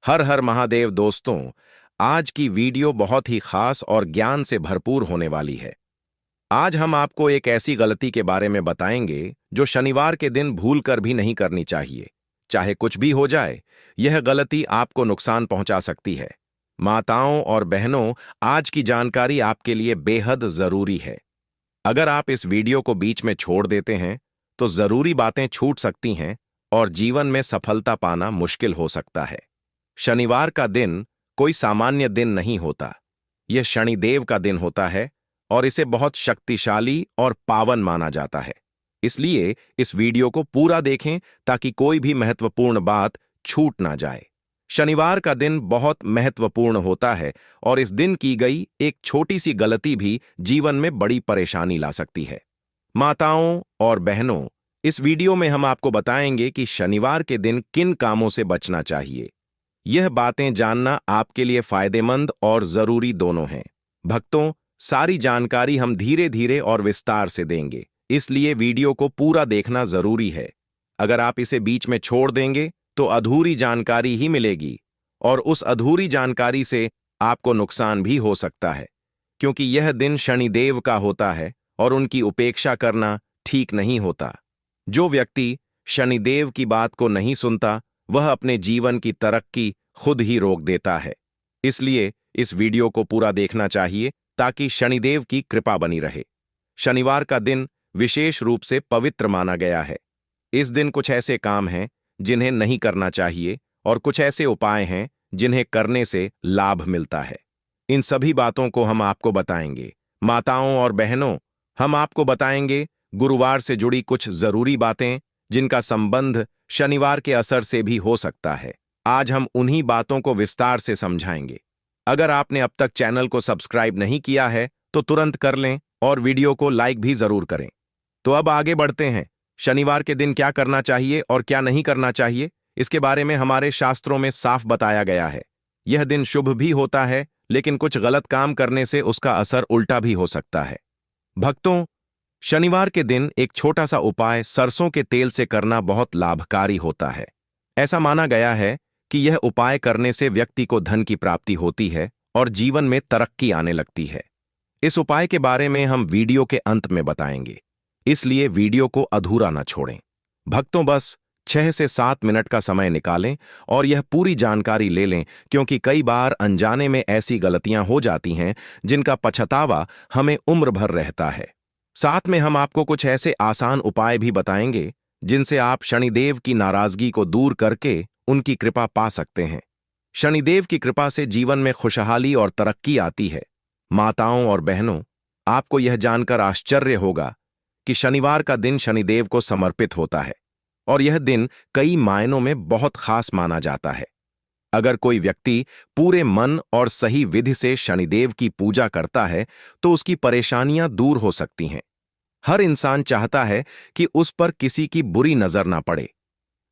हर हर महादेव दोस्तों। आज की वीडियो बहुत ही खास और ज्ञान से भरपूर होने वाली है। आज हम आपको एक ऐसी गलती के बारे में बताएंगे जो शनिवार के दिन भूल कर भी नहीं करनी चाहिए। चाहे कुछ भी हो जाए, यह गलती आपको नुकसान पहुंचा सकती है। माताओं और बहनों, आज की जानकारी आपके लिए बेहद जरूरी है। अगर आप इस वीडियो को बीच में छोड़ देते हैं तो जरूरी बातें छूट सकती हैं और जीवन में सफलता पाना मुश्किल हो सकता है। शनिवार का दिन कोई सामान्य दिन नहीं होता। यह शनिदेव का दिन होता है और इसे बहुत शक्तिशाली और पावन माना जाता है। इसलिए इस वीडियो को पूरा देखें ताकि कोई भी महत्वपूर्ण बात छूट ना जाए। शनिवार का दिन बहुत महत्वपूर्ण होता है और इस दिन की गई एक छोटी सी गलती भी जीवन में बड़ी परेशानी ला सकती है। माताओं और बहनों, इस वीडियो में हम आपको बताएंगे कि शनिवार के दिन किन कामों से बचना चाहिए। यह बातें जानना आपके लिए फायदेमंद और जरूरी दोनों हैं। भक्तों, सारी जानकारी हम धीरे धीरे और विस्तार से देंगे, इसलिए वीडियो को पूरा देखना जरूरी है। अगर आप इसे बीच में छोड़ देंगे तो अधूरी जानकारी ही मिलेगी और उस अधूरी जानकारी से आपको नुकसान भी हो सकता है, क्योंकि यह दिन शनिदेव का होता है और उनकी उपेक्षा करना ठीक नहीं होता। जो व्यक्ति शनिदेव की बात को नहीं सुनता, वह अपने जीवन की तरक्की खुद ही रोक देता है। इसलिए इस वीडियो को पूरा देखना चाहिए ताकि शनिदेव की कृपा बनी रहे। शनिवार का दिन विशेष रूप से पवित्र माना गया है। इस दिन कुछ ऐसे काम हैं जिन्हें नहीं करना चाहिए और कुछ ऐसे उपाय हैं जिन्हें करने से लाभ मिलता है। इन सभी बातों को हम आपको बताएंगे। माताओं और बहनों, हम आपको बताएंगे गुरुवार से जुड़ी कुछ जरूरी बातें जिनका संबंध शनिवार के असर से भी हो सकता है। आज हम उन्हीं बातों को विस्तार से समझाएंगे। अगर आपने अब तक चैनल को सब्सक्राइब नहीं किया है तो तुरंत कर लें और वीडियो को लाइक भी जरूर करें। तो अब आगे बढ़ते हैं। शनिवार के दिन क्या करना चाहिए और क्या नहीं करना चाहिए, इसके बारे में हमारे शास्त्रों में साफ बताया गया है। यह दिन शुभ भी होता है, लेकिन कुछ गलत काम करने से उसका असर उल्टा भी हो सकता है। भक्तों, शनिवार के दिन एक छोटा सा उपाय सरसों के तेल से करना बहुत लाभकारी होता है। ऐसा माना गया है कि यह उपाय करने से व्यक्ति को धन की प्राप्ति होती है और जीवन में तरक्की आने लगती है। इस उपाय के बारे में हम वीडियो के अंत में बताएंगे, इसलिए वीडियो को अधूरा न छोड़ें। भक्तों, बस 6 से 7 मिनट का समय निकालें और यह पूरी जानकारी ले लें, क्योंकि कई बार अनजाने में ऐसी गलतियां हो जाती हैं जिनका पछतावा हमें उम्र भर रहता है। साथ में हम आपको कुछ ऐसे आसान उपाय भी बताएंगे जिनसे आप शनिदेव की नाराजगी को दूर करके उनकी कृपा पा सकते हैं। शनिदेव की कृपा से जीवन में खुशहाली और तरक्की आती है। माताओं और बहनों, आपको यह जानकर आश्चर्य होगा कि शनिवार का दिन शनिदेव को समर्पित होता है और यह दिन कई मायनों में बहुत खास माना जाता है। अगर कोई व्यक्ति पूरे मन और सही विधि से शनिदेव की पूजा करता है तो उसकी परेशानियां दूर हो सकती हैं। हर इंसान चाहता है कि उस पर किसी की बुरी नजर ना पड़े,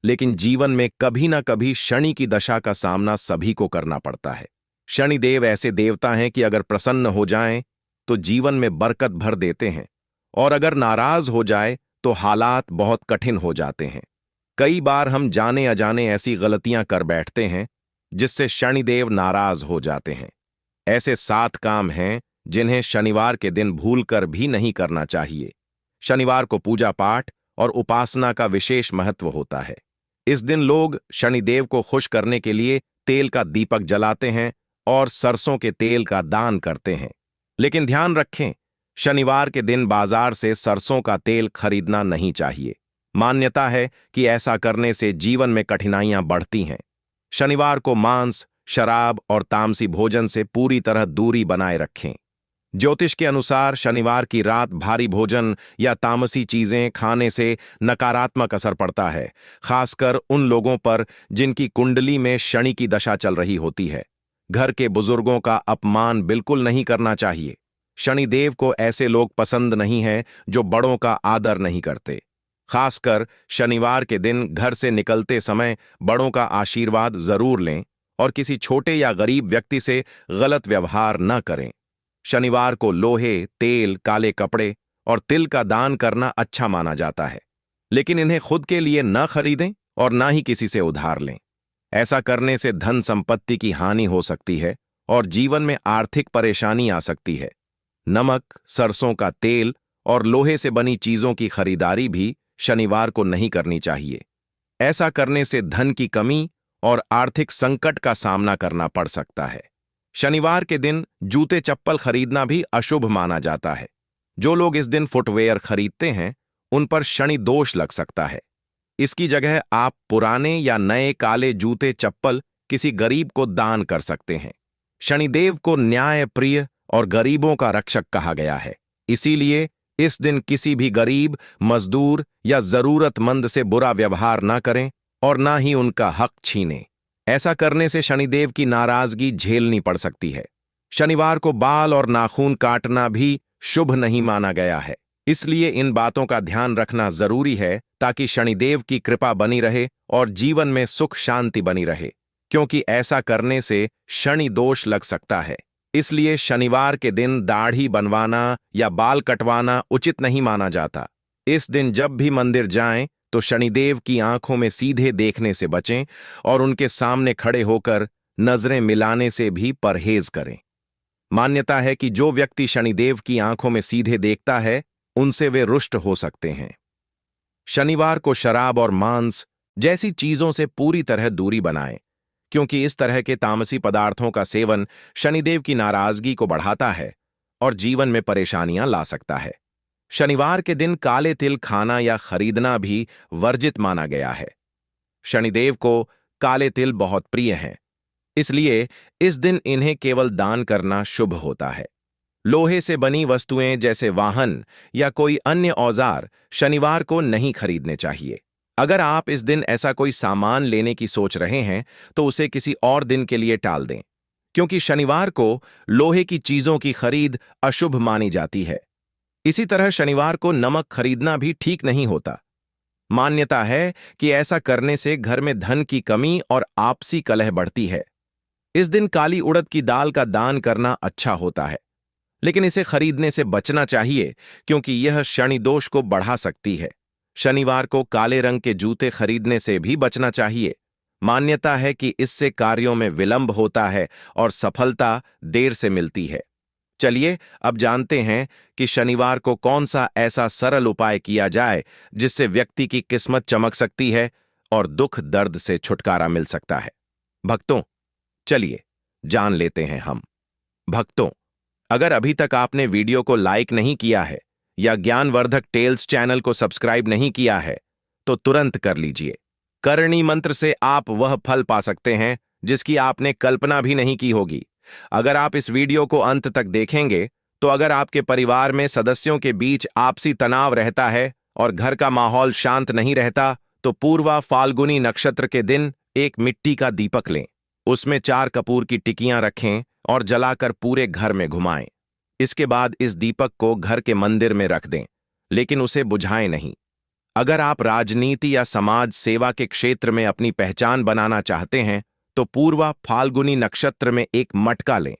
लेकिन जीवन में कभी ना कभी शनि की दशा का सामना सभी को करना पड़ता है। शनिदेव ऐसे देवता हैं कि अगर प्रसन्न हो जाएं तो जीवन में बरकत भर देते हैं और अगर नाराज हो जाए तो हालात बहुत कठिन हो जाते हैं। कई बार हम जाने अजाने ऐसी गलतियां कर बैठते हैं जिससे शनिदेव नाराज हो जाते हैं। ऐसे 7 काम हैं जिन्हें शनिवार के दिन भूलकर भी नहीं करना चाहिए। शनिवार को पूजा पाठ और उपासना का विशेष महत्व होता है। इस दिन लोग शनिदेव को खुश करने के लिए तेल का दीपक जलाते हैं और सरसों के तेल का दान करते हैं। लेकिन ध्यान रखें, शनिवार के दिन बाजार से सरसों का तेल खरीदना नहीं चाहिए। मान्यता है कि ऐसा करने से जीवन में कठिनाइयां बढ़ती हैं। शनिवार को मांस, शराब और तामसी भोजन से पूरी तरह दूरी बनाए रखें। ज्योतिष के अनुसार शनिवार की रात भारी भोजन या तामसी चीजें खाने से नकारात्मक असर पड़ता है, खासकर उन लोगों पर जिनकी कुंडली में शनि की दशा चल रही होती है। घर के बुजुर्गों का अपमान बिल्कुल नहीं करना चाहिए। शनिदेव को ऐसे लोग पसंद नहीं हैं जो बड़ों का आदर नहीं करते। खासकर शनिवार के दिन घर से निकलते समय बड़ों का आशीर्वाद जरूर लें और किसी छोटे या गरीब व्यक्ति से गलत व्यवहार न करें। शनिवार को लोहे, तेल, काले कपड़े और तिल का दान करना अच्छा माना जाता है, लेकिन इन्हें खुद के लिए न खरीदें और ना ही किसी से उधार लें। ऐसा करने से धन संपत्ति की हानि हो सकती है और जीवन में आर्थिक परेशानी आ सकती है। नमक, सरसों का तेल और लोहे से बनी चीजों की खरीदारी भी शनिवार को नहीं करनी चाहिए। ऐसा करने से धन की कमी और आर्थिक संकट का सामना करना पड़ सकता है। शनिवार के दिन जूते चप्पल खरीदना भी अशुभ माना जाता है। जो लोग इस दिन फुटवेयर खरीदते हैं, उन पर शनि दोष लग सकता है। इसकी जगह आप पुराने या नए काले जूते चप्पल किसी गरीब को दान कर सकते हैं। शनिदेव को न्याय प्रिय और गरीबों का रक्षक कहा गया है। इसीलिए इस दिन किसी भी गरीब, मजदूर या जरूरतमंद से बुरा व्यवहार ना करें और ना ही उनका हक छीनें। ऐसा करने से शनिदेव की नाराजगी झेलनी पड़ सकती है। शनिवार को बाल और नाखून काटना भी शुभ नहीं माना गया है। इसलिए इन बातों का ध्यान रखना जरूरी है ताकि शनिदेव की कृपा बनी रहे और जीवन में सुख शांति बनी रहे, क्योंकि ऐसा करने से शनि दोष लग सकता है। इसलिए शनिवार के दिन दाढ़ी बनवाना या बाल कटवाना उचित नहीं माना जाता। इस दिन जब भी मंदिर जाएं तो शनिदेव की आंखों में सीधे देखने से बचें और उनके सामने खड़े होकर नजरें मिलाने से भी परहेज करें। मान्यता है कि जो व्यक्ति शनिदेव की आंखों में सीधे देखता है, उनसे वे रुष्ट हो सकते हैं। शनिवार को शराब और मांस जैसी चीजों से पूरी तरह दूरी बनाएं, क्योंकि इस तरह के तामसी पदार्थों का सेवन शनिदेव की नाराजगी को बढ़ाता है और जीवन में परेशानियां ला सकता है। शनिवार के दिन काले तिल खाना या खरीदना भी वर्जित माना गया है। शनिदेव को काले तिल बहुत प्रिय हैं, इसलिए इस दिन इन्हें केवल दान करना शुभ होता है। लोहे से बनी वस्तुएं जैसे वाहन या कोई अन्य औजार शनिवार को नहीं खरीदने चाहिए। अगर आप इस दिन ऐसा कोई सामान लेने की सोच रहे हैं तो उसे किसी और दिन के लिए टाल दें, क्योंकि शनिवार को लोहे की चीजों की खरीद अशुभ मानी जाती है। इसी तरह शनिवार को नमक खरीदना भी ठीक नहीं होता। मान्यता है कि ऐसा करने से घर में धन की कमी और आपसी कलह बढ़ती है। इस दिन काली उड़द की दाल का दान करना अच्छा होता है, लेकिन इसे खरीदने से बचना चाहिए क्योंकि यह शनि दोष को बढ़ा सकती है। शनिवार को काले रंग के जूते खरीदने से भी बचना चाहिए। मान्यता है कि इससे कार्यों में विलंब होता है और सफलता देर से मिलती है। चलिए अब जानते हैं कि शनिवार को कौन सा ऐसा सरल उपाय किया जाए जिससे व्यक्ति की किस्मत चमक सकती है और दुख दर्द से छुटकारा मिल सकता है। भक्तों, चलिए जान लेते हैं हम। भक्तों, अगर अभी तक आपने वीडियो को लाइक नहीं किया है या ज्ञानवर्धक टेल्स चैनल को सब्सक्राइब नहीं किया है तो तुरंत कर लीजिए। करणी मंत्र से आप वह फल पा सकते हैं जिसकी आपने कल्पना भी नहीं की होगी। अगर आप इस वीडियो को अंत तक देखेंगे तो अगर आपके परिवार में सदस्यों के बीच आपसी तनाव रहता है और घर का माहौल शांत नहीं रहता तो पूर्वा फाल्गुनी नक्षत्र के दिन एक मिट्टी का दीपक लें, उसमें 4 कपूर की टिकियां रखें और जलाकर पूरे घर में घुमाएं। इसके बाद इस दीपक को घर के मंदिर में रख दें, लेकिन उसे बुझाएं नहीं। अगर आप राजनीति या समाज सेवा के क्षेत्र में अपनी पहचान बनाना चाहते हैं तो पूर्वा फाल्गुनी नक्षत्र में एक मटका लें,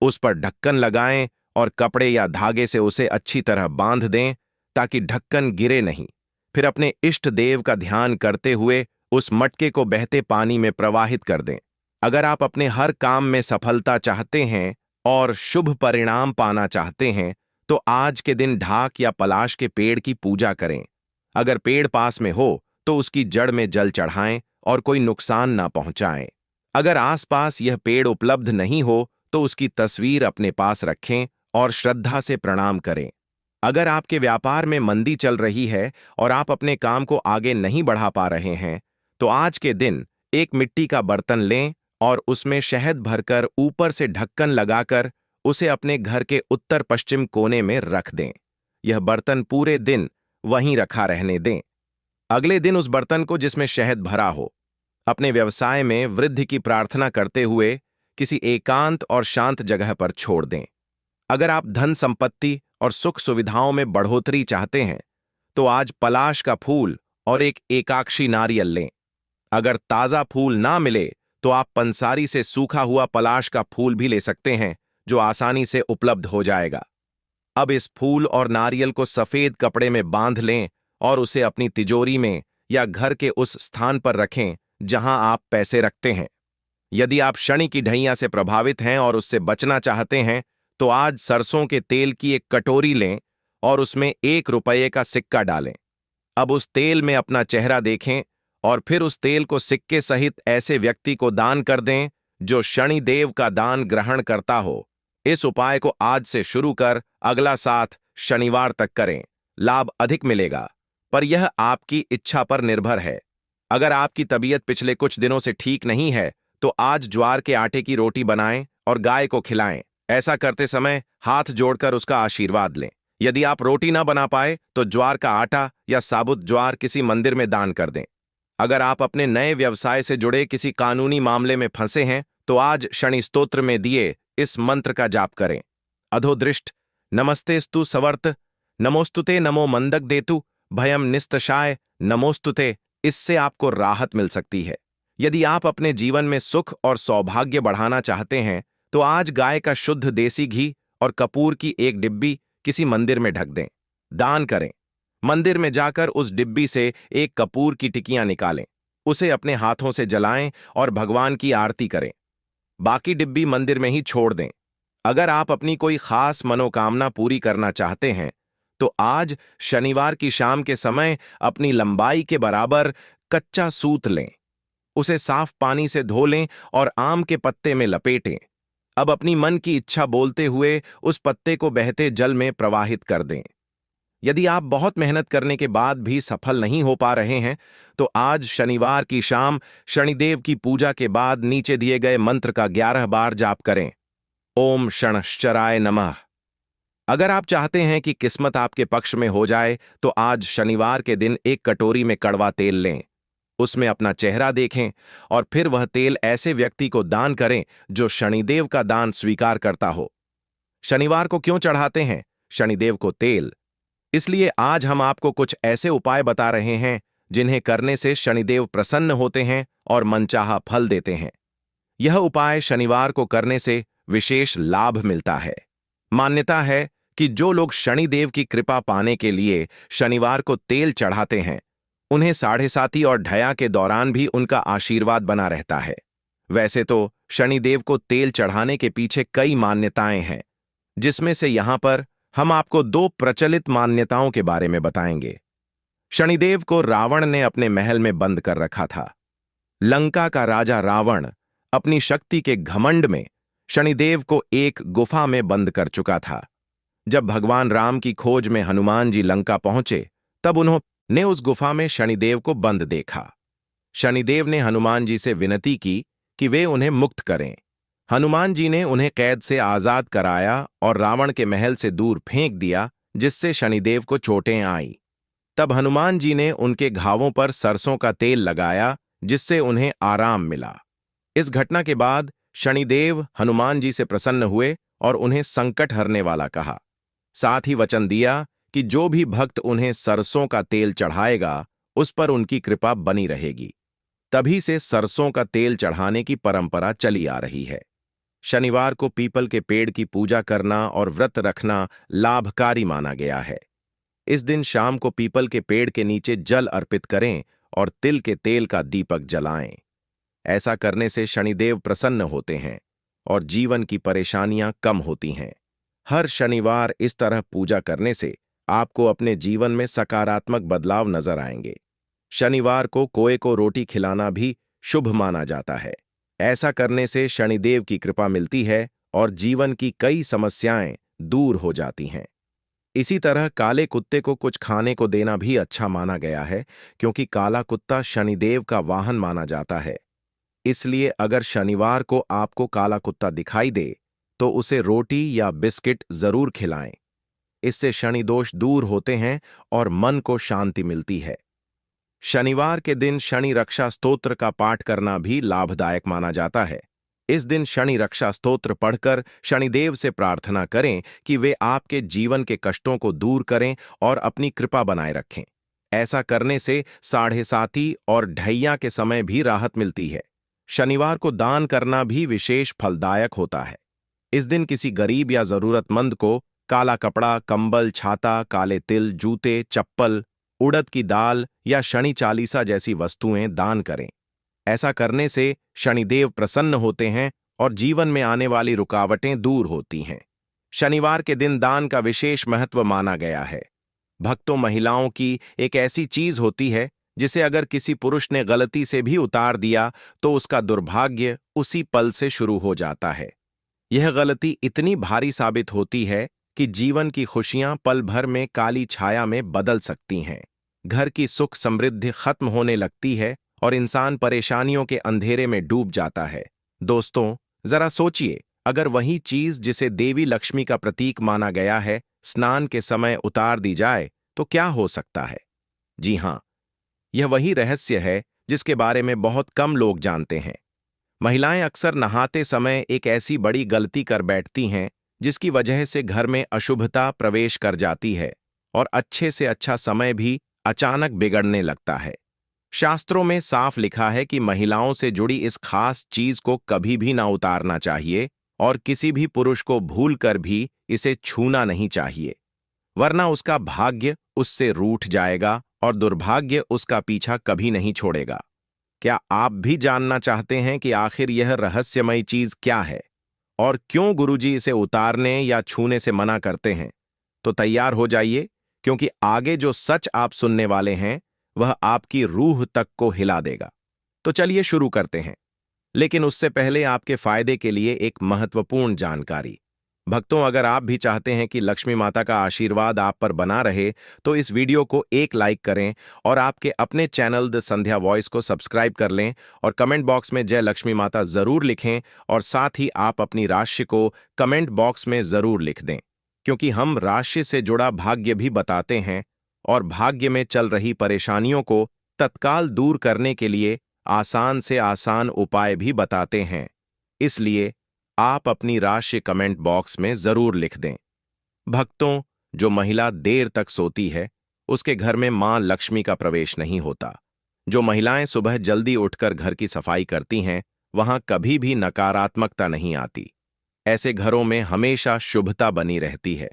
उस पर ढक्कन लगाएं और कपड़े या धागे से उसे अच्छी तरह बांध दें ताकि ढक्कन गिरे नहीं। फिर अपने इष्ट देव का ध्यान करते हुए उस मटके को बहते पानी में प्रवाहित कर दें। अगर आप अपने हर काम में सफलता चाहते हैं और शुभ परिणाम पाना चाहते हैं तो आज के दिन ढाक या पलाश के पेड़ की पूजा करें। अगर पेड़ पास में हो तो उसकी जड़ में जल चढ़ाएं और कोई नुकसान ना पहुंचाएं। अगर आसपास यह पेड़ उपलब्ध नहीं हो तो उसकी तस्वीर अपने पास रखें और श्रद्धा से प्रणाम करें। अगर आपके व्यापार में मंदी चल रही है और आप अपने काम को आगे नहीं बढ़ा पा रहे हैं तो आज के दिन एक मिट्टी का बर्तन लें और उसमें शहद भरकर ऊपर से ढक्कन लगाकर उसे अपने घर के उत्तर पश्चिम कोने में रख दें। यह बर्तन पूरे दिन वहीं रखा रहने दें। अगले दिन उस बर्तन को जिसमें शहद भरा हो अपने व्यवसाय में वृद्धि की प्रार्थना करते हुए किसी एकांत और शांत जगह पर छोड़ दें। अगर आप धन संपत्ति और सुख सुविधाओं में बढ़ोतरी चाहते हैं तो आज पलाश का फूल और एक एकाक्षी नारियल लें। अगर ताजा फूल ना मिले तो आप पंसारी से सूखा हुआ पलाश का फूल भी ले सकते हैं जो आसानी से उपलब्ध हो जाएगा। अब इस फूल और नारियल को सफेद कपड़े में बांध लें और उसे अपनी तिजोरी में या घर के उस स्थान पर रखें जहां आप पैसे रखते हैं। यदि आप शनि की ढैया से प्रभावित हैं और उससे बचना चाहते हैं, तो आज सरसों के तेल की एक कटोरी लें और उसमें 1 रुपये का सिक्का डालें। अब उस तेल में अपना चेहरा देखें और फिर उस तेल को सिक्के सहित ऐसे व्यक्ति को दान कर दें जो शनि देव का दान ग्रहण करता हो। इस उपाय को आज से शुरू कर अगला 7 शनिवार तक करें। लाभ अधिक मिलेगा, पर यह आपकी इच्छा पर निर्भर है। अगर आपकी तबीयत पिछले कुछ दिनों से ठीक नहीं है, तो आज ज्वार के आटे की रोटी बनाएं और गाय को खिलाएं। ऐसा करते समय हाथ जोड़कर उसका आशीर्वाद लें। यदि आप रोटी ना बना पाए, तो ज्वार का आटा या साबुत ज्वार किसी मंदिर में दान कर दें। अगर आप अपने नए व्यवसाय से जुड़े किसी कानूनी मामले में फंसे हैं, तो आज शनि स्तोत्र में दिए इस मंत्र का जाप करें। अधोदृष्ट नमस्तेस्तु सवर्त, नमोस्तुते नमो मंदक देतु, भयम निस्तशाय नमोस्तुते। इससे आपको राहत मिल सकती है। यदि आप अपने जीवन में सुख और सौभाग्य बढ़ाना चाहते हैं, तो आज गाय का शुद्ध देसी घी और कपूर की एक डिब्बी किसी मंदिर में ढक दें। दान करें। मंदिर में जाकर उस डिब्बी से एक कपूर की टिकियां निकालें, उसे अपने हाथों से जलाएं और भगवान की आरती करें। बाकी डिब्बी मंदिर में ही छोड़ दें। अगर आप अपनी कोई खास मनोकामना पूरी करना चाहते हैं, तो आज शनिवार की शाम के समय अपनी लंबाई के बराबर कच्चा सूत लें, उसे साफ पानी से धो लें और आम के पत्ते में लपेटें। अब अपनी मन की इच्छा बोलते हुए उस पत्ते को बहते जल में प्रवाहित कर दें। यदि आप बहुत मेहनत करने के बाद भी सफल नहीं हो पा रहे हैं, तो आज शनिवार की शाम शनिदेव की पूजा के बाद नीचे दिए गए मंत्र का 11 बार जाप करें। ओम शनश्चराय नमः। अगर आप चाहते हैं कि किस्मत आपके पक्ष में हो जाए, तो आज शनिवार के दिन एक कटोरी में कड़वा तेल लें, उसमें अपना चेहरा देखें और फिर वह तेल ऐसे व्यक्ति को दान करें जो शनिदेव का दान स्वीकार करता हो। शनिवार को क्यों चढ़ाते हैं शनिदेव को तेल? इसलिए आज हम आपको कुछ ऐसे उपाय बता रहे हैं जिन्हें करने से शनिदेव प्रसन्न होते हैं और मनचाहा फल देते हैं। यह उपाय शनिवार को करने से विशेष लाभ मिलता है। मान्यता है कि जो लोग शनिदेव की कृपा पाने के लिए शनिवार को तेल चढ़ाते हैं, उन्हें साढ़े साती और ढया के दौरान भी उनका आशीर्वाद बना रहता है। वैसे तो शनिदेव को तेल चढ़ाने के पीछे कई मान्यताएं हैं, जिसमें से यहां पर हम आपको 2 प्रचलित मान्यताओं के बारे में बताएंगे। शनिदेव को रावण ने अपने महल में बंद कर रखा था। लंका का राजा रावण अपनी शक्ति के घमंड में शनिदेव को एक गुफा में बंद कर चुका था। जब भगवान राम की खोज में हनुमान जी लंका पहुंचे, तब उन्होंने उस गुफा में शनिदेव को बंद देखा। शनिदेव ने हनुमान जी से विनती की कि वे उन्हें मुक्त करें। हनुमान जी ने उन्हें कैद से आजाद कराया और रावण के महल से दूर फेंक दिया, जिससे शनिदेव को चोटें आईं। तब हनुमान जी ने उनके घावों पर सरसों का तेल लगाया, जिससे उन्हें आराम मिला। इस घटना के बाद शनिदेव हनुमान जी से प्रसन्न हुए और उन्हें संकट हरने वाला कहा। साथ ही वचन दिया कि जो भी भक्त उन्हें सरसों का तेल चढ़ाएगा, उस पर उनकी कृपा बनी रहेगी। तभी से सरसों का तेल चढ़ाने की परंपरा चली आ रही है। शनिवार को पीपल के पेड़ की पूजा करना और व्रत रखना लाभकारी माना गया है। इस दिन शाम को पीपल के पेड़ के नीचे जल अर्पित करें और तिल के तेल का दीपक जलाएं। ऐसा करने से शनिदेव प्रसन्न होते हैं और जीवन की परेशानियां कम होती हैं। हर शनिवार इस तरह पूजा करने से आपको अपने जीवन में सकारात्मक बदलाव नजर आएंगे। शनिवार को कोए को रोटी खिलाना भी शुभ माना जाता है। ऐसा करने से शनिदेव की कृपा मिलती है और जीवन की कई समस्याएं दूर हो जाती हैं। इसी तरह काले कुत्ते को कुछ खाने को देना भी अच्छा माना गया है, क्योंकि काला कुत्ता शनिदेव का वाहन माना जाता है। इसलिए अगर शनिवार को आपको काला कुत्ता दिखाई दे, तो उसे रोटी या बिस्किट जरूर खिलाएं। इससे शनि दोष दूर होते हैं और मन को शांति मिलती है। शनिवार के दिन शनि रक्षा स्तोत्र का पाठ करना भी लाभदायक माना जाता है। इस दिन शनि रक्षा स्तोत्र पढ़कर शनिदेव से प्रार्थना करें कि वे आपके जीवन के कष्टों को दूर करें और अपनी कृपा बनाए रखें। ऐसा करने से साढ़े साती और ढैया के समय भी राहत मिलती है। शनिवार को दान करना भी विशेष फलदायक होता है। इस दिन किसी गरीब या जरूरतमंद को काला कपड़ा, कंबल, छाता, काले तिल, जूते, चप्पल, उड़द की दाल या शनि चालीसा जैसी वस्तुएं दान करें। ऐसा करने से शनिदेव प्रसन्न होते हैं और जीवन में आने वाली रुकावटें दूर होती हैं। शनिवार के दिन दान का विशेष महत्व माना गया है। भक्तों, महिलाओं की एक ऐसी चीज होती है जिसे अगर किसी पुरुष ने गलती से भी उतार दिया तो उसका दुर्भाग्य उसी पल से शुरू हो जाता है। यह गलती इतनी भारी साबित होती है कि जीवन की खुशियां पल भर में काली छाया में बदल सकती हैं। घर की सुख समृद्धि खत्म होने लगती है और इंसान परेशानियों के अंधेरे में डूब जाता है। दोस्तों, जरा सोचिए, अगर वही चीज जिसे देवी लक्ष्मी का प्रतीक माना गया है स्नान के समय उतार दी जाए तो क्या हो सकता है? जी हां, यह वही रहस्य है जिसके बारे में बहुत कम लोग जानते हैं। महिलाएं अक्सर नहाते समय एक ऐसी बड़ी गलती कर बैठती हैं जिसकी वजह से घर में अशुभता प्रवेश कर जाती है और अच्छे से अच्छा समय भी अचानक बिगड़ने लगता है। शास्त्रों में साफ लिखा है कि महिलाओं से जुड़ी इस खास चीज को कभी भी ना उतारना चाहिए और किसी भी पुरुष को भूलकर भी इसे छूना नहीं चाहिए, वरना उसका भाग्य उससे रूठ जाएगा और दुर्भाग्य उसका पीछा कभी नहीं छोड़ेगा। क्या आप भी जानना चाहते हैं कि आखिर यह रहस्यमयी चीज क्या है और क्यों गुरुजी इसे उतारने या छूने से मना करते हैं? तो तैयार हो जाइए, क्योंकि आगे जो सच आप सुनने वाले हैं वह आपकी रूह तक को हिला देगा। तो चलिए शुरू करते हैं, लेकिन उससे पहले आपके फायदे के लिए एक महत्वपूर्ण जानकारी। भक्तों, अगर आप भी चाहते हैं कि लक्ष्मी माता का आशीर्वाद आप पर बना रहे तो इस वीडियो को एक लाइक करें और आपके अपने चैनल द संध्या वॉइस को सब्सक्राइब कर लें और कमेंट बॉक्स में जय लक्ष्मी माता जरूर लिखें और साथ ही आप अपनी राशि को कमेंट बॉक्स में जरूर लिख दें, क्योंकि हम राशि से जुड़ा भाग्य भी बताते हैं और भाग्य में चल रही परेशानियों को तत्काल दूर करने के लिए आसान से आसान उपाय भी बताते हैं। इसलिए आप अपनी राशि कमेंट बॉक्स में जरूर लिख दें। भक्तों, जो महिला देर तक सोती है उसके घर में मां लक्ष्मी का प्रवेश नहीं होता। जो महिलाएं सुबह जल्दी उठकर घर की सफाई करती हैं वहां कभी भी नकारात्मकता नहीं आती। ऐसे घरों में हमेशा शुभता बनी रहती है।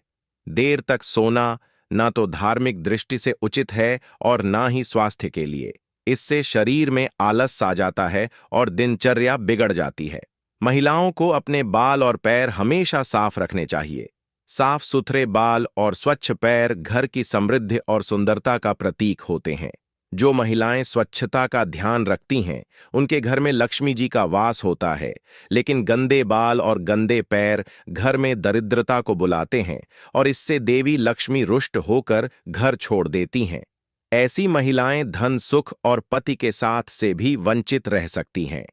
देर तक सोना ना तो धार्मिक दृष्टि से उचित है और ना ही स्वास्थ्य के लिए। इससे शरीर में आलस आ जाता है और दिनचर्या बिगड़ जाती है। महिलाओं को अपने बाल और पैर हमेशा साफ रखने चाहिए। साफ सुथरे बाल और स्वच्छ पैर घर की समृद्धि और सुंदरता का प्रतीक होते हैं। जो महिलाएं स्वच्छता का ध्यान रखती हैं उनके घर में लक्ष्मी जी का वास होता है, लेकिन गंदे बाल और गंदे पैर घर में दरिद्रता को बुलाते हैं और इससे देवी लक्ष्मी रुष्ट होकर घर छोड़ देती हैं। ऐसी महिलाएं धन, सुख और पति के साथ से भी वंचित रह सकती हैं।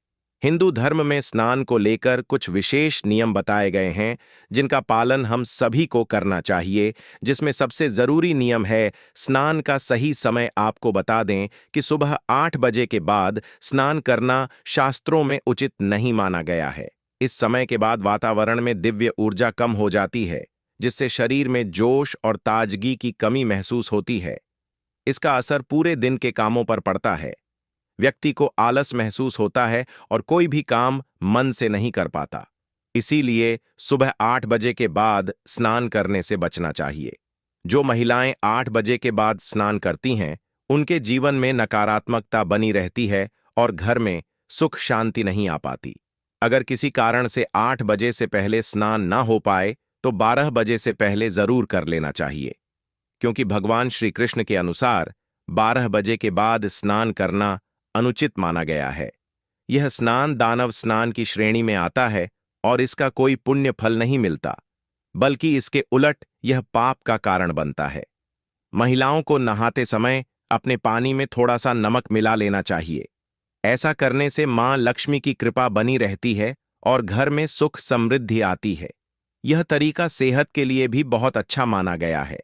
हिंदू धर्म में स्नान को लेकर कुछ विशेष नियम बताए गए हैं जिनका पालन हम सभी को करना चाहिए, जिसमें सबसे जरूरी नियम है स्नान का सही समय। आपको बता दें कि सुबह 8 बजे के बाद स्नान करना शास्त्रों में उचित नहीं माना गया है। इस समय के बाद वातावरण में दिव्य ऊर्जा कम हो जाती है, जिससे शरीर में जोश और ताजगी की कमी महसूस होती है। इसका असर पूरे दिन के कामों पर पड़ता है। व्यक्ति को आलस महसूस होता है और कोई भी काम मन से नहीं कर पाता। इसीलिए सुबह 8 बजे के बाद स्नान करने से बचना चाहिए। जो महिलाएं 8 बजे के बाद स्नान करती हैं उनके जीवन में नकारात्मकता बनी रहती है और घर में सुख शांति नहीं आ पाती। अगर किसी कारण से 8 बजे से पहले स्नान ना हो पाए तो 12 बजे से पहले जरूर कर लेना चाहिए, क्योंकि भगवान श्री कृष्ण के अनुसार 12 बजे के बाद स्नान करना अनुचित माना गया है। यह स्नान दानव स्नान की श्रेणी में आता है और इसका कोई पुण्य फल नहीं मिलता, बल्कि इसके उलट यह पाप का कारण बनता है। महिलाओं को नहाते समय अपने पानी में थोड़ा सा नमक मिला लेना चाहिए। ऐसा करने से मां लक्ष्मी की कृपा बनी रहती है और घर में सुख समृद्धि आती है। यह तरीका सेहत के लिए भी बहुत अच्छा माना गया है।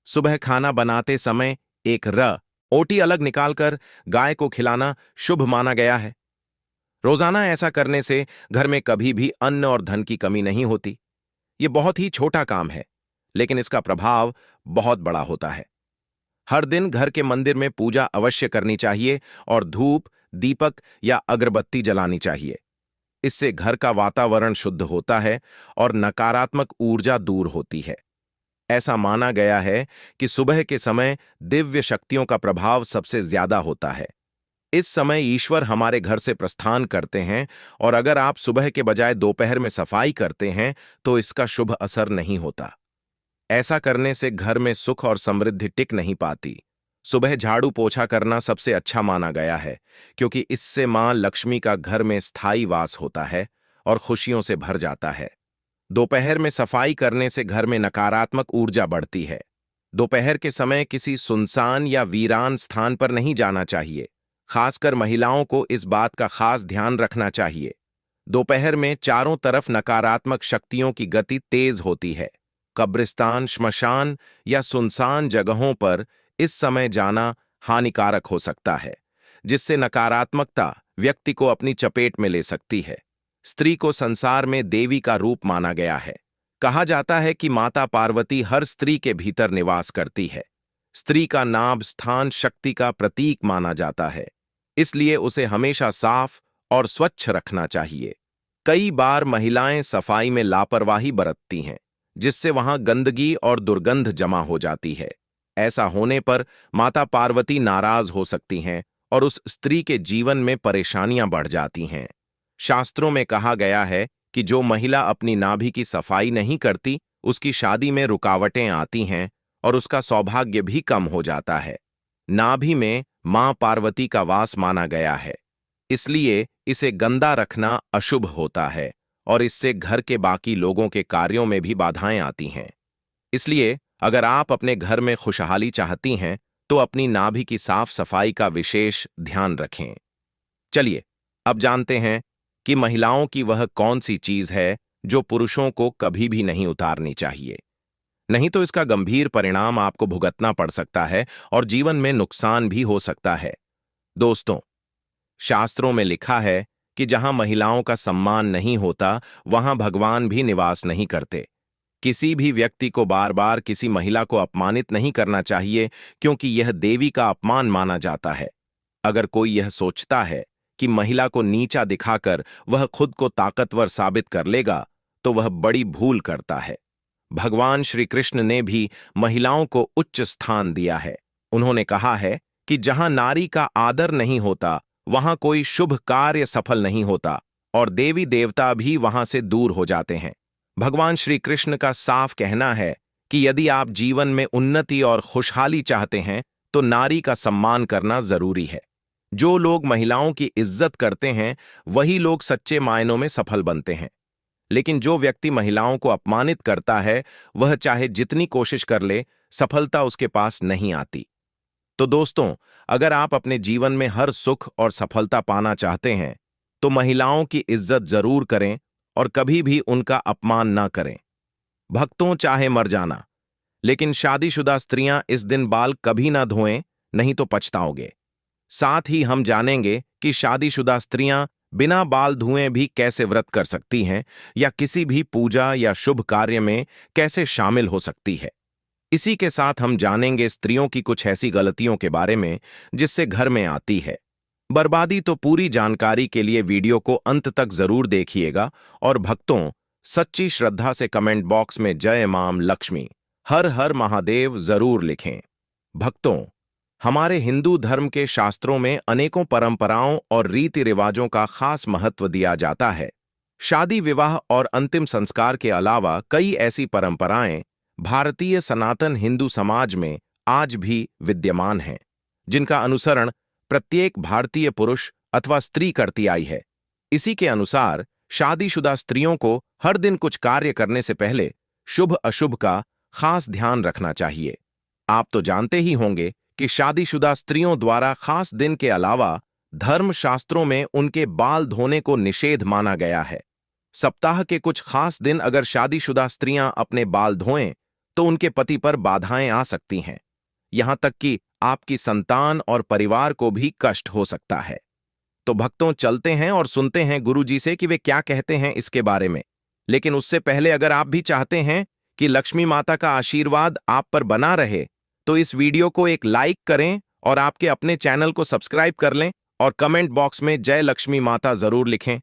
सुबह खाना बनाते समय एक ओटी अलग निकालकर गाय को खिलाना शुभ माना गया है। रोजाना ऐसा करने से घर में कभी भी अन्न और धन की कमी नहीं होती। यह बहुत ही छोटा काम है, लेकिन इसका प्रभाव बहुत बड़ा होता है। हर दिन घर के मंदिर में पूजा अवश्य करनी चाहिए और धूप, दीपक या अगरबत्ती जलानी चाहिए। इससे घर का वातावरण शुद्ध होता है और नकारात्मक ऊर्जा दूर होती है। ऐसा माना गया है कि सुबह के समय दिव्य शक्तियों का प्रभाव सबसे ज्यादा होता है। इस समय ईश्वर हमारे घर से प्रस्थान करते हैं और अगर आप सुबह के बजाय दोपहर में सफाई करते हैं तो इसका शुभ असर नहीं होता। ऐसा करने से घर में सुख और समृद्धि टिक नहीं पाती। सुबह झाड़ू पोछा करना सबसे अच्छा माना गया है क्योंकि इससे मां लक्ष्मी का घर में स्थायी वास होता है और खुशियों से भर जाता है। दोपहर में सफाई करने से घर में नकारात्मक ऊर्जा बढ़ती है। दोपहर के समय किसी सुनसान या वीरान स्थान पर नहीं जाना चाहिए। खासकर महिलाओं को इस बात का खास ध्यान रखना चाहिए। दोपहर में चारों तरफ नकारात्मक शक्तियों की गति तेज होती है। कब्रिस्तान, श्मशान या सुनसान जगहों पर इस समय जाना हानिकारक हो सकता है, जिससे नकारात्मकता व्यक्ति को अपनी चपेट में ले सकती है। स्त्री को संसार में देवी का रूप माना गया है। कहा जाता है कि माता पार्वती हर स्त्री के भीतर निवास करती है। स्त्री का नाभ स्थान शक्ति का प्रतीक माना जाता है, इसलिए उसे हमेशा साफ और स्वच्छ रखना चाहिए। कई बार महिलाएं सफाई में लापरवाही बरतती हैं, जिससे वहां गंदगी और दुर्गंध जमा हो जाती है। ऐसा होने पर माता पार्वती नाराज हो सकती हैं और उस स्त्री के जीवन में परेशानियां बढ़ जाती हैं। शास्त्रों में कहा गया है कि जो महिला अपनी नाभि की सफाई नहीं करती, उसकी शादी में रुकावटें आती हैं और उसका सौभाग्य भी कम हो जाता है। नाभि में मां पार्वती का वास माना गया है, इसलिए इसे गंदा रखना अशुभ होता है और इससे घर के बाकी लोगों के कार्यों में भी बाधाएं आती हैं। इसलिए अगर आप अपने घर में खुशहाली चाहती हैं तो अपनी नाभि की साफ सफाई का विशेष ध्यान रखें। चलिए अब जानते हैं कि महिलाओं की वह कौन सी चीज है जो पुरुषों को कभी भी नहीं उतारनी चाहिए, नहीं तो इसका गंभीर परिणाम आपको भुगतना पड़ सकता है और जीवन में नुकसान भी हो सकता है। दोस्तों, शास्त्रों में लिखा है कि जहां महिलाओं का सम्मान नहीं होता, वहां भगवान भी निवास नहीं करते। किसी भी व्यक्ति को बार बार किसी महिला को अपमानित नहीं करना चाहिए क्योंकि यह देवी का अपमान माना जाता है। अगर कोई यह सोचता है कि महिला को नीचा दिखाकर वह खुद को ताकतवर साबित कर लेगा, तो वह बड़ी भूल करता है। भगवान श्री कृष्ण ने भी महिलाओं को उच्च स्थान दिया है। उन्होंने कहा है कि जहां नारी का आदर नहीं होता, वहां कोई शुभ कार्य सफल नहीं होता और देवी देवता भी वहां से दूर हो जाते हैं। भगवान श्री कृष्ण का साफ कहना है कि यदि आप जीवन में उन्नति और खुशहाली चाहते हैं तो नारी का सम्मान करना जरूरी है। जो लोग महिलाओं की इज्जत करते हैं वही लोग सच्चे मायनों में सफल बनते हैं, लेकिन जो व्यक्ति महिलाओं को अपमानित करता है वह चाहे जितनी कोशिश कर ले, सफलता उसके पास नहीं आती। तो दोस्तों, अगर आप अपने जीवन में हर सुख और सफलता पाना चाहते हैं तो महिलाओं की इज्जत जरूर करें और कभी भी उनका अपमान न करें। भक्तों, चाहे मर जाना, लेकिन शादीशुदा स्त्रियां इस दिन बाल कभी ना धोएं, नहीं तो पछताओगे। साथ ही हम जानेंगे कि शादीशुदा स्त्रियां बिना बाल धुए भी कैसे व्रत कर सकती हैं या किसी भी पूजा या शुभ कार्य में कैसे शामिल हो सकती है। इसी के साथ हम जानेंगे स्त्रियों की कुछ ऐसी गलतियों के बारे में जिससे घर में आती है बर्बादी। तो पूरी जानकारी के लिए वीडियो को अंत तक जरूर देखिएगा और भक्तों, सच्ची श्रद्धा से कमेंट बॉक्स में जय मां लक्ष्मी, हर हर महादेव जरूर लिखें। भक्तों, हमारे हिंदू धर्म के शास्त्रों में अनेकों परंपराओं और रीति रिवाजों का खास महत्व दिया जाता है। शादी, विवाह और अंतिम संस्कार के अलावा कई ऐसी परंपराएं भारतीय सनातन हिंदू समाज में आज भी विद्यमान हैं, जिनका अनुसरण प्रत्येक भारतीय पुरुष अथवा स्त्री करती आई है। इसी के अनुसार शादीशुदा स्त्रियों को हर दिन कुछ कार्य करने से पहले शुभ अशुभ का खास ध्यान रखना चाहिए। आप तो जानते ही होंगे कि शादीशुदा स्त्रियों द्वारा खास दिन के अलावा धर्म शास्त्रों में उनके बाल धोने को निषेध माना गया है। सप्ताह के कुछ खास दिन अगर शादीशुदा स्त्रियां अपने बाल धोएं तो उनके पति पर बाधाएं आ सकती हैं, यहां तक कि आपकी संतान और परिवार को भी कष्ट हो सकता है। तो भक्तों, चलते हैं और सुनते हैं गुरुजी से कि वे क्या कहते हैं इसके बारे में। लेकिन उससे पहले अगर आप भी चाहते हैं कि लक्ष्मी माता का आशीर्वाद आप पर बना रहे तो इस वीडियो को एक लाइक करें और आपके अपने चैनल को सब्सक्राइब कर लें और कमेंट बॉक्स में जय लक्ष्मी माता जरूर लिखें।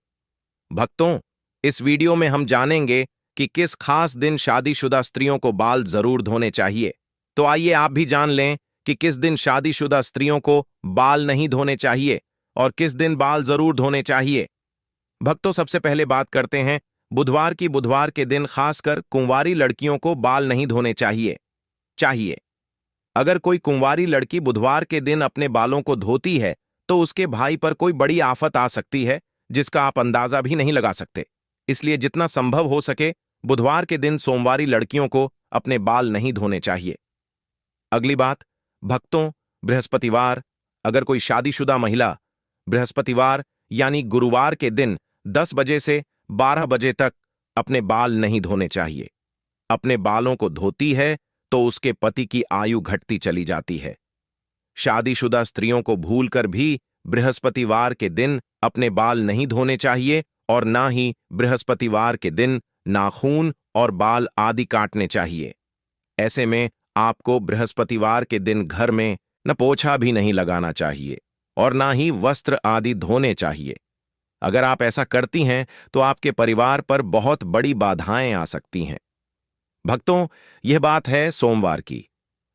भक्तों, इस वीडियो में हम जानेंगे कि किस खास दिन शादीशुदा स्त्रियों को बाल जरूर धोने चाहिए। तो आइए आप भी जान लें कि किस दिन शादीशुदा स्त्रियों को बाल नहीं धोने चाहिए और किस दिन बाल जरूर धोने चाहिए। भक्तों, सबसे पहले बात करते हैं बुधवार के दिन खासकर कुंवारी लड़कियों को बाल नहीं धोने चाहिए। अगर कोई कुंवारी लड़की बुधवार के दिन अपने बालों को धोती है तो उसके भाई पर कोई बड़ी आफत आ सकती है जिसका आप अंदाजा भी नहीं लगा सकते। इसलिए जितना संभव हो सके बुधवार के दिन सोमवारी लड़कियों को अपने बाल नहीं धोने चाहिए। अगली बात, भक्तों, बृहस्पतिवार, अगर कोई शादीशुदा महिला बृहस्पतिवार यानी गुरुवार के दिन 10 बजे से 12 बजे तक अपने बाल नहीं धोने चाहिए। अपने बालों को धोती है तो उसके पति की आयु घटती चली जाती है। शादीशुदा स्त्रियों को भूलकर भी बृहस्पतिवार के दिन अपने बाल नहीं धोने चाहिए और ना ही बृहस्पतिवार के दिन नाखून और बाल आदि काटने चाहिए। ऐसे में आपको बृहस्पतिवार के दिन घर में न पोछा भी नहीं लगाना चाहिए और ना ही वस्त्र आदि धोने चाहिए। अगर आप ऐसा करती हैं तो आपके परिवार पर बहुत बड़ी बाधाएं आ सकती हैं। भक्तों, यह बात है सोमवार की।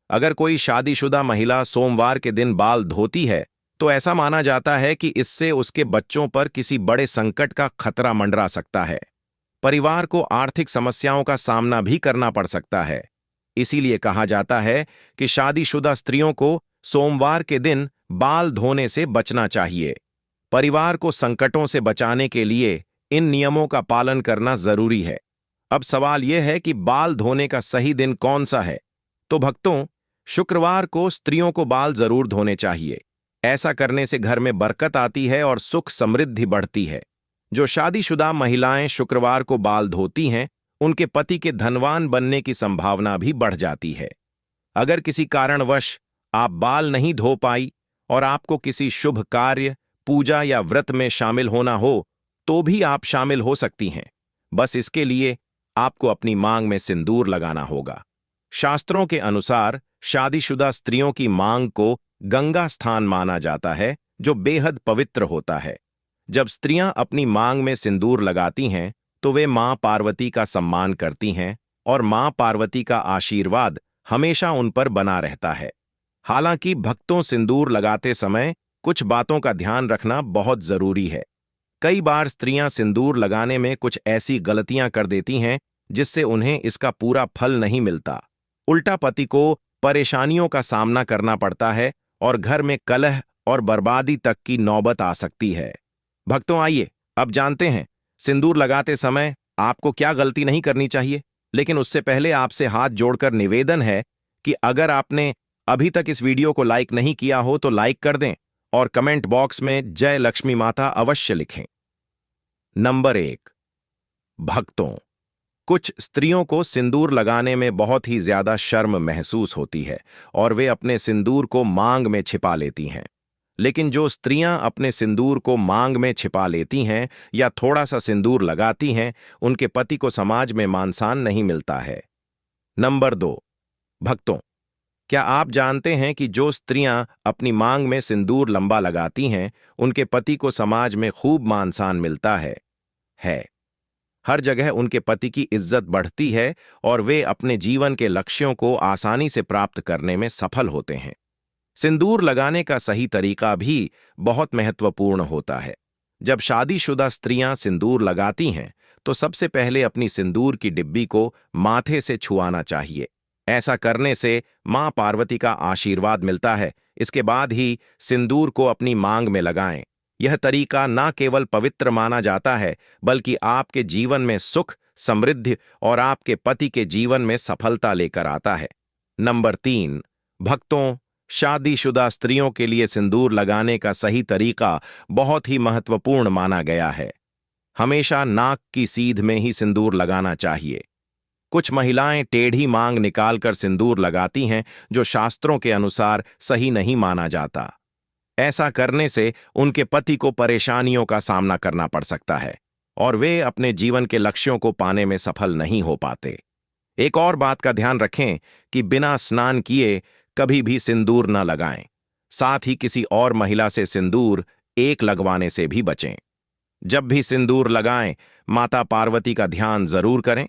अगर कोई शादीशुदा महिला सोमवार के दिन बाल धोती है तो ऐसा माना जाता है कि इससे उसके बच्चों पर किसी बड़े संकट का खतरा मंडरा सकता है। परिवार को आर्थिक समस्याओं का सामना भी करना पड़ सकता है। इसीलिए कहा जाता है कि शादीशुदा स्त्रियों को सोमवार के दिन बाल धोने से बचना चाहिए। परिवार को संकटों से बचाने के लिए इन नियमों का पालन करना जरूरी है। अब सवाल यह है कि बाल धोने का सही दिन कौन सा है? तो भक्तों, शुक्रवार को स्त्रियों को बाल जरूर धोने चाहिए। ऐसा करने से घर में बरकत आती है और सुख समृद्धि बढ़ती है। जो शादीशुदा महिलाएं शुक्रवार को बाल धोती हैं, उनके पति के धनवान बनने की संभावना भी बढ़ जाती है। अगर किसी कारणवश आप बाल नहीं धो पाई और आपको किसी शुभ कार्य, पूजा या व्रत में शामिल होना हो तो भी आप शामिल हो सकती हैं। बस इसके लिए आपको अपनी मांग में सिंदूर लगाना होगा। शास्त्रों के अनुसार शादीशुदा स्त्रियों की मांग को गंगा स्थान माना जाता है, जो बेहद पवित्र होता है। जब स्त्रियां अपनी मांग में सिंदूर लगाती हैं तो वे मां पार्वती का सम्मान करती हैं और मां पार्वती का आशीर्वाद हमेशा उन पर बना रहता है। हालांकि भक्तों, सिंदूर लगाते समय कुछ बातों का ध्यान रखना बहुत जरूरी है। कई बार स्त्रियां सिंदूर लगाने में कुछ ऐसी गलतियां कर देती हैं जिससे उन्हें इसका पूरा फल नहीं मिलता। उल्टा पति को परेशानियों का सामना करना पड़ता है और घर में कलह और बर्बादी तक की नौबत आ सकती है। भक्तों, आइए अब जानते हैं सिंदूर लगाते समय आपको क्या गलती नहीं करनी चाहिए। लेकिन उससे पहले आपसे हाथ जोड़कर निवेदन है कि अगर आपने अभी तक इस वीडियो को लाइक नहीं किया हो तो लाइक कर दें और कमेंट बॉक्स में जय लक्ष्मी माता अवश्य लिखें। नंबर 1, भक्तों, कुछ स्त्रियों को सिंदूर लगाने में बहुत ही ज्यादा शर्म महसूस होती है और वे अपने सिंदूर को मांग में छिपा लेती हैं। लेकिन जो स्त्रियां अपने सिंदूर को मांग में छिपा लेती हैं या थोड़ा सा सिंदूर लगाती हैं, उनके पति को समाज में मान-सम्मान नहीं मिलता है। नंबर 2, भक्तों, क्या आप जानते हैं कि जो स्त्रियां अपनी मांग में सिंदूर लंबा लगाती हैं, उनके पति को समाज में खूब मान-सम्मान मिलता है। हर जगह उनके पति की इज्जत बढ़ती है और वे अपने जीवन के लक्ष्यों को आसानी से प्राप्त करने में सफल होते हैं। सिंदूर लगाने का सही तरीका भी बहुत महत्वपूर्ण होता है। जब शादीशुदा स्त्रियां सिंदूर लगाती हैं तो सबसे पहले अपनी सिंदूर की डिब्बी को माथे से छुआना चाहिए। ऐसा करने से मां पार्वती का आशीर्वाद मिलता है। इसके बाद ही सिंदूर को अपनी मांग में लगाएं। यह तरीका न केवल पवित्र माना जाता है बल्कि आपके जीवन में सुख, समृद्धि और आपके पति के जीवन में सफलता लेकर आता है। नंबर 3, भक्तों, शादीशुदा स्त्रियों के लिए सिंदूर लगाने का सही तरीका बहुत ही महत्वपूर्ण माना गया है। हमेशा नाक की सीध में ही सिंदूर लगाना चाहिए। कुछ महिलाएं टेढ़ी मांग निकालकर सिंदूर लगाती हैं, जो शास्त्रों के अनुसार सही नहीं माना जाता। ऐसा करने से उनके पति को परेशानियों का सामना करना पड़ सकता है और वे अपने जीवन के लक्ष्यों को पाने में सफल नहीं हो पाते। एक और बात का ध्यान रखें कि बिना स्नान किए कभी भी सिंदूर न लगाएं। साथ ही किसी और महिला से सिंदूर एक लगवाने से भी बचें। जब भी सिंदूर लगाएं, माता पार्वती का ध्यान जरूर करें।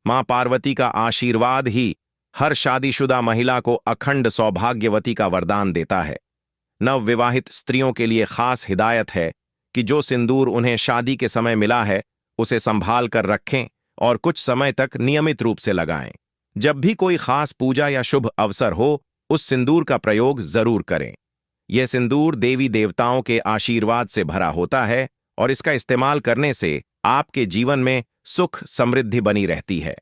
मां पार्वती का आशीर्वाद ही हर शादीशुदा महिला को अखंड सौभाग्यवती का वरदान देता है। नवविवाहित स्त्रियों के लिए खास हिदायत है कि जो सिंदूर उन्हें शादी के समय मिला है उसे संभाल कर रखें और कुछ समय तक नियमित रूप से लगाएं। जब भी कोई खास पूजा या शुभ अवसर हो, उस सिंदूर का प्रयोग जरूर करें। यह सिंदूर देवी देवताओं के आशीर्वाद से भरा होता है और इसका इस्तेमाल करने से आपके जीवन में सुख समृद्धि बनी रहती है।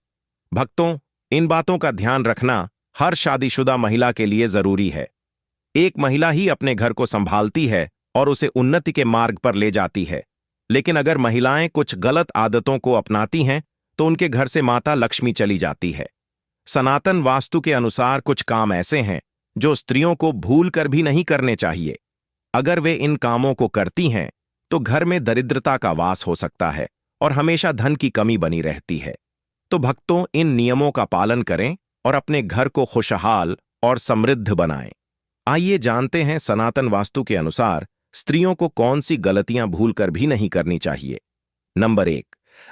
भक्तों, इन बातों का ध्यान रखना हर शादीशुदा महिला के लिए जरूरी है। एक महिला ही अपने घर को संभालती है और उसे उन्नति के मार्ग पर ले जाती है, लेकिन अगर महिलाएं कुछ गलत आदतों को अपनाती हैं तो उनके घर से माता लक्ष्मी चली जाती है। सनातन वास्तु के अनुसार कुछ काम ऐसे हैं जो स्त्रियों को भूल कर भी नहीं करने चाहिए। अगर वे इन कामों को करती हैं तो घर में दरिद्रता का वास हो सकता है और हमेशा धन की कमी बनी रहती है। तो भक्तों, इन नियमों का पालन करें और अपने घर को खुशहाल और समृद्ध बनाएं। आइए जानते हैं सनातन वास्तु के अनुसार स्त्रियों को कौन सी गलतियां भूलकर भी नहीं करनी चाहिए। नंबर 1,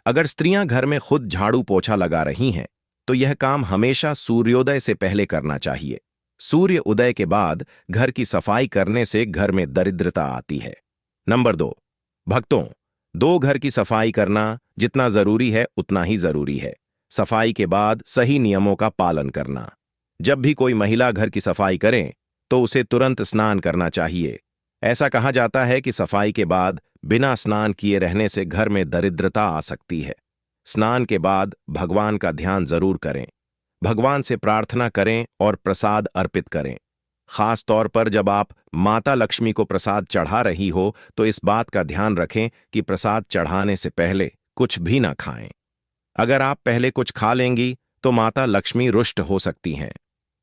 अगर स्त्रियां घर में खुद झाड़ू पोछा लगा रही हैं तो यह काम हमेशा सूर्योदय से पहले करना चाहिए। सूर्य उदय के बाद घर की सफाई करने से घर में दरिद्रता आती है। नंबर 2, भक्तों, दो घर की सफाई करना जितना जरूरी है उतना ही जरूरी है। सफाई के बाद सही नियमों का पालन करना। जब भी कोई महिला घर की सफाई करे तो उसे तुरंत स्नान करना चाहिए। ऐसा कहा जाता है कि सफाई के बाद बिना स्नान किए रहने से घर में दरिद्रता आ सकती है। स्नान के बाद भगवान का ध्यान जरूर करें। भगवान से प्रार्थना करें और प्रसाद अर्पित करें। खास तौर पर जब आप माता लक्ष्मी को प्रसाद चढ़ा रही हो तो इस बात का ध्यान रखें कि प्रसाद चढ़ाने से पहले कुछ भी ना खाएं। अगर आप पहले कुछ खा लेंगी तो माता लक्ष्मी रुष्ट हो सकती हैं।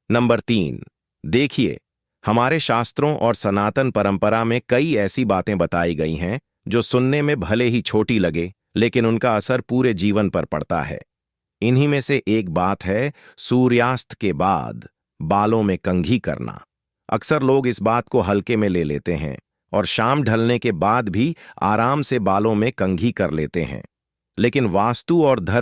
नंबर 3, देखिए, हमारे शास्त्रों और सनातन परंपरा में कई ऐसी बातें बताई गई हैं जो सुनने में भले ही छोटी लगे, लेकिन उनका असर पूरे जीवन पर पड़ता है। इन्हीं में से एक बात है सूर्यास्त के बाद बालों में कंघी करना। अक्सर लोग इस बात को हल्के में ले लेते हैं और शाम ढलने के बाद भी आराम से बालों में कंघी कर लेते हैं, लेकिन वास्तु और धर्म